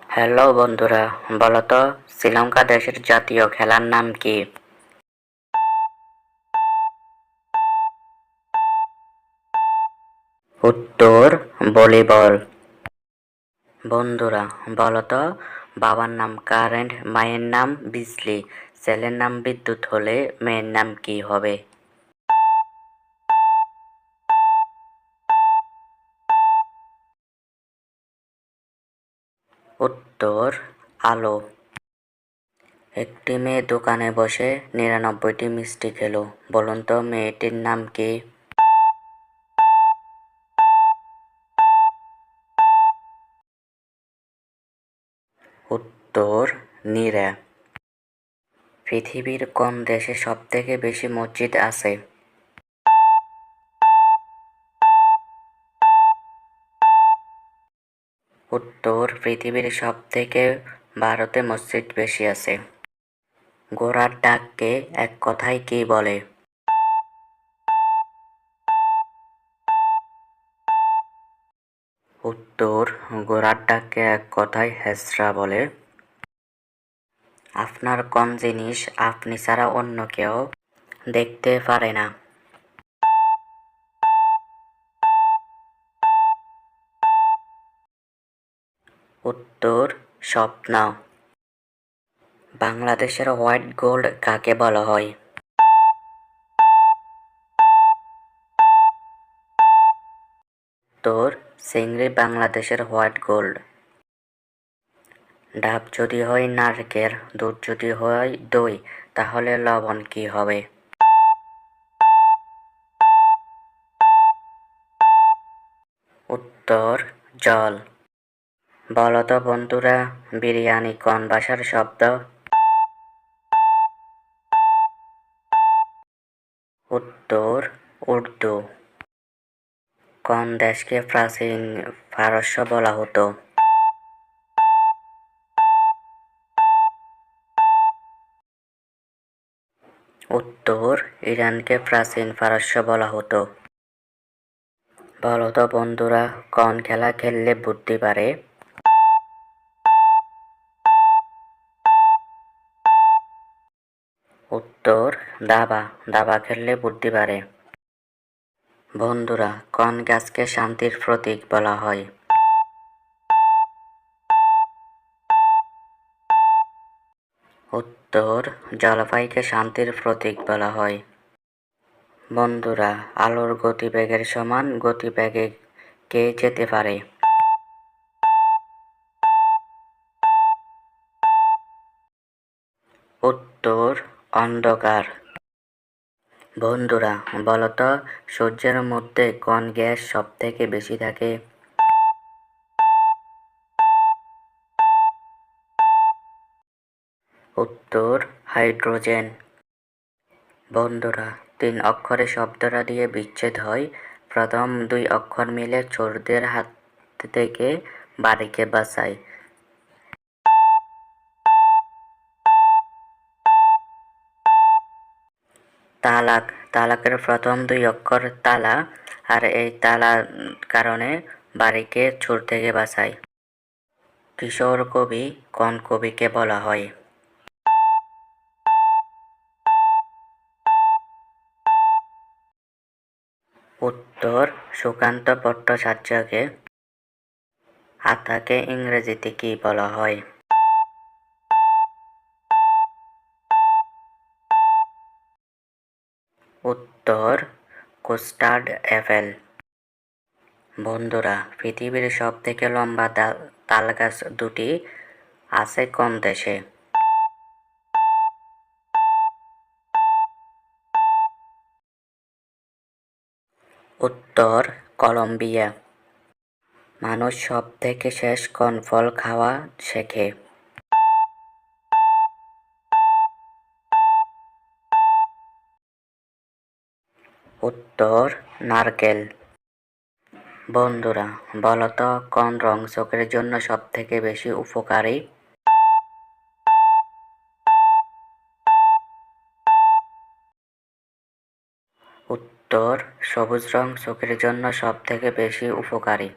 Hello বন্ধুরা, বলো তো শ্রীলঙ্কা দেশের জাতীয় খেলার নাম কি? উত্তর ভলিবল। বন্ধুরা, বলো তো বাবার নাম কারেন্ট, মায়ের নাম বিজলি, ছেলের নাম বিদ্যুৎ হলে মেয়ের নাম কি হবে? উত্তর আলো। একটি মেয়ে দোকানে বসে 99টি মিষ্টি খেলো, বলুন তো মেয়েটির নাম কি? উত্তর নীরা। পৃথিবীর কোন দেশে সবথেকে বেশি মসজিদ আছে? উত্তর পৃথিবীর সবথেকে ভারতে মসজিদ বেশি আছে। ঘোড়ার ডাককে এক কথায় কি বলে? উত্তর ঘোড়ার ডাককে এক কথায় হেঁচড়া বলে। আপনার কোন জিনিস আপনি ছাড়া অন্য কেউ দেখতে পারে না? উত্তর স্বপ্ন। বাংলাদেশের হোয়াইট গোল্ড কাকে বলা হয়? উত্তর চিংড়ি বাংলাদেশের হোয়াইট গোল্ড। ডাব যদি হয় নারকেল, দুধ যদি হয় দই, তাহলে লবণ কি হবে? উত্তর জল। বলো তো বন্ধুরা, বিরিয়ানি কোন ভাষার শব্দ? উত্তর উর্দু। কোন দেশকে প্রাচীন পারস্য বলা হতো? উত্তর ইরানকে প্রাচীন পারস্য বলা হতো। বলো তো বন্ধুরা, কোন খেলা খেললে বুদ্ধি বাড়ে? উত্তর দাবা। দাবা খেললে বুদ্ধি বাড়ে। বন্ধুরা, কোন গাছকে শান্তির প্রতীক বলা হয়? উত্তর জলপাইকে শান্তির প্রতীক বলা হয়। বন্ধুরা, আলোর গতিবেগের সমান গতিবেগে কে যেতে পারে? উত্তর অন্ধকার। বন্ধুরা, বলো তো সূর্যের মধ্যে কোন গ্যাস সবথেকে বেশি থাকে? উত্তর হাইড্রোজেন। বন্ধুরা, 3 অক্ষরে শব্দটা দিয়ে বিচ্ছেদ হয়, প্রথম 2 অক্ষর মিলে চোরদের হাত থেকে বাড়িকে বাঁচায়। তালাক। তালাকের প্রথম 2 অক্ষর তালা, আর এই তালা কারণে বাড়িকে চোর থেকে বাঁচায়। কিশোর কবি কোন কবিকে বলা হয়? উত্তর সুকান্ত ভট্টাচার্যকে। আতাকে ইংরেজিতে কি বলা হয়? উত্তর কাস্টার্ড অ্যাপেল। বন্ধুরা, পৃথিবীর সবথেকে লম্বা তালগাছ দুটি আছে কোন দেশে? উত্তর কলম্বিয়া। মানুষ সবথেকে শেষ কোন ফল খাওয়া শেখে? উত্তর নারকেল। বন্ধুরা, বলো তো কোন রং চোখের জন্য সবথেকে বেশি উপকারী? উত্তর সবুজ রং চোখের জন্য সবথেকে বেশি উপকারী।